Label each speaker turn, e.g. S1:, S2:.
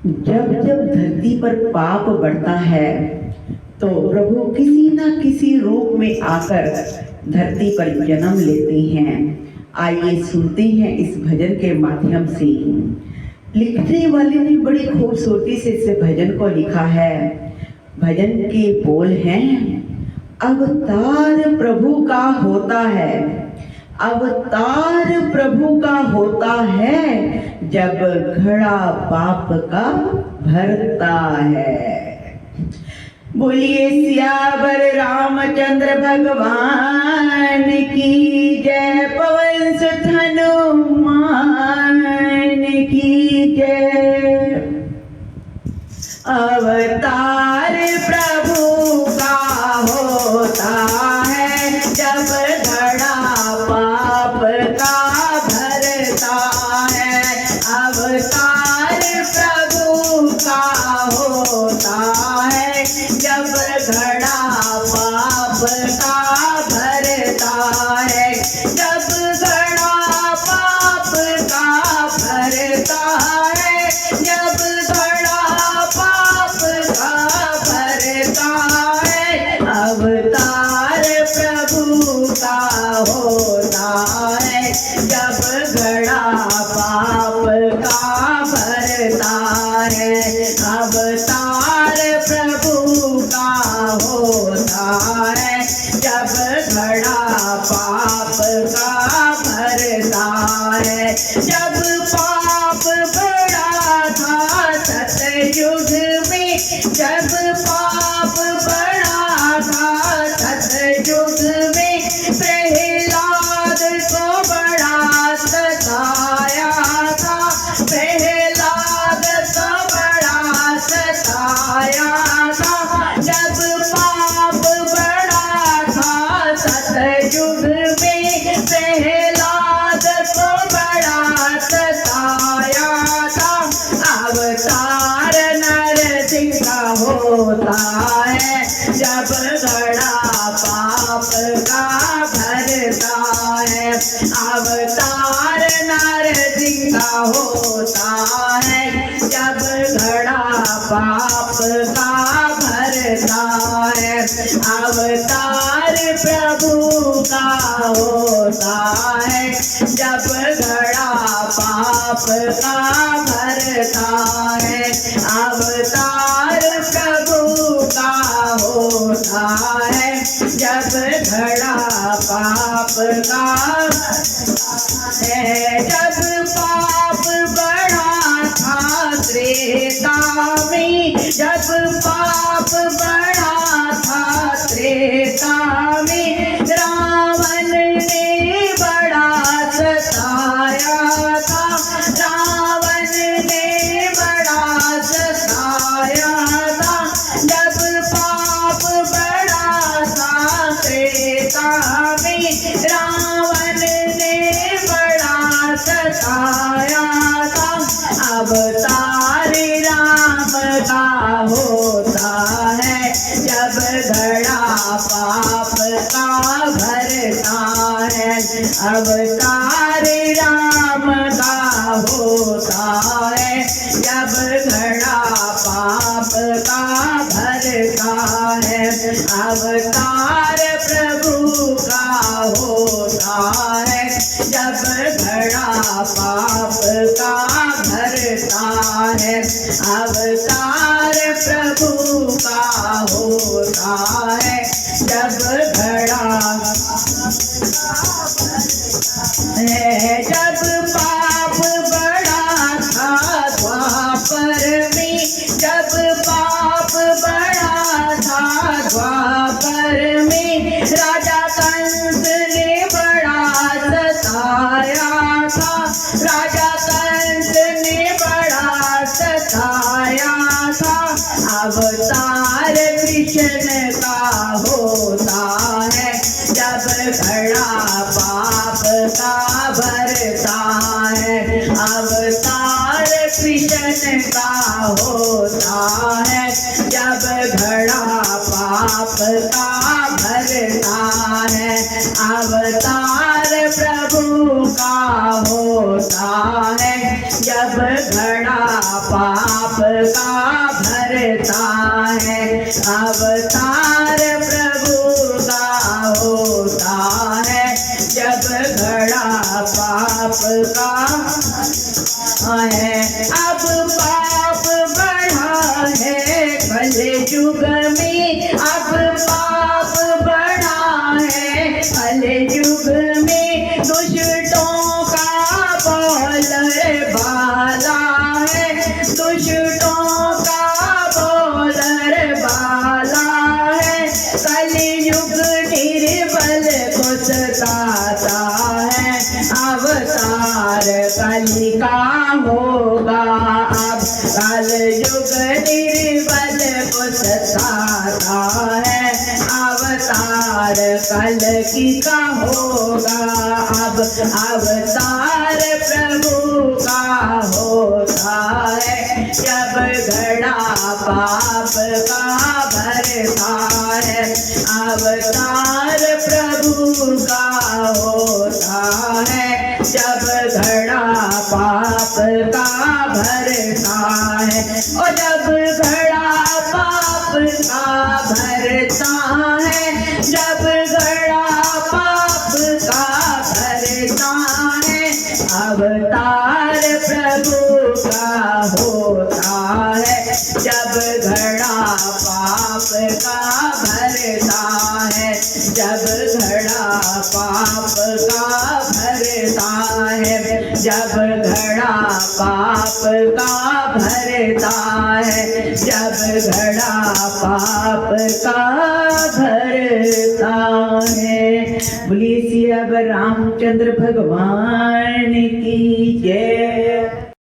S1: जब जब धरती पर पाप बढ़ता है तो प्रभु किसी ना किसी रूप में आकर धरती पर जन्म लेते हैं। आइए सुनते हैं इस भजन के माध्यम से। लिखने वाले ने बड़ी खूबसूरती से इस भजन को लिखा है। भजन के बोल हैं, अवतार प्रभु का होता है, अवतार प्रभु का होता है, जब घड़ा पाप का भरता है। बोलिए सियावर रामचंद्र भगवान की जय, पवन सुत हनुमान की जय। अवतार प्रभु का होता है, जब घड़ा पाप का भरता है। अवतार प्रभु का होता है, जब घड़ा पाप का भरता है। जब घड़ा पाप का भरता है, जब घड़ा पाप का भरता है। अवतार प्रभु का होता है, जब घड़ा पाप का भरता है। अवतार प्रभु का होता है, जब घड़ा पाप का भरता है। जब पाप बड़ा था सतयुग में, जब पाप बड़ा था सतयुग में, प्रहलाद को बड़ा सताया था। प्रहलाद को बड़ा सताया था। जब पाप बड़ा था सतयुग में, प्रहलाद को बड़ा सताया था। अवतार नरसिंह का होता है, जब घड़ा पाप का भरता है। अवतार नरसिंह का होता है, जब घड़ा पाप का भरता है। अवतार प्रभु का होता है, जब घड़ा पाप का भरता है। अवतार प्रभु का होता है, जब घड़ा पाप का है। जब पाप बड़ा था त्रेता में, जब पाप बड़ा था त्रेता में, रावण ने बड़ा सताया था। रावण ने बड़ा सताया था। जब पाप बड़ा था त्रेता में, रावण ने बड़ा सताया था। अवतार राम का होता है, जब घड़ा पाप का भरता है। अवतार राम का होता है, जब घड़ा पाप का भरता है। अवतार प्रभु का होता है, जब घड़ा पाप का भरता है। अवतार प्रभु का होता है, जब घड़ा जब पाप बड़ा था द्वापर में, जब पाप बड़ा था द्वापर में, राजा कंस ने बड़ा सताया था। राजा कंस ने बड़ा सताया था। अवतार कृष्ण का होता है, जब घड़ा पाप का भरता है। अवतार कृष्ण का होता है, जब घड़ा पाप का भरता है। अवतार प्रभु का होता है, जब जब घड़ा पाप का भरता है, अवतार प्रभु का होता है। जब घड़ा पाप का है, अब पाप बढ़ा है कलयुग में, अब पाप बढ़ा है कलयुग में। दुष्टों का बोलर बाला है, दुष्टों का बोलर बाला है। कलयुग निर्बल को सताता है, अवतार कलि का होगा अब। कलयुग निर्बल को सताता है, अवतार कलि का होगा अब। अवतार प्रभु का होता है, जब घड़ा पाप का भरता है। अवतार प्रभु का होता है, जब घड़ा पाप का भरता है। और जब घड़ा पाप का भरता है, जब घड़ा पाप का भरता है, अवतार प्रभु का होता है। जब घड़ा पाप का भरता है, जब घड़ा पाप का भरता है, जब घड़ा पाप का भरता है, जब घड़ा पाप का भरता है। बोलिए सिया रामचंद्र भगवान की जय।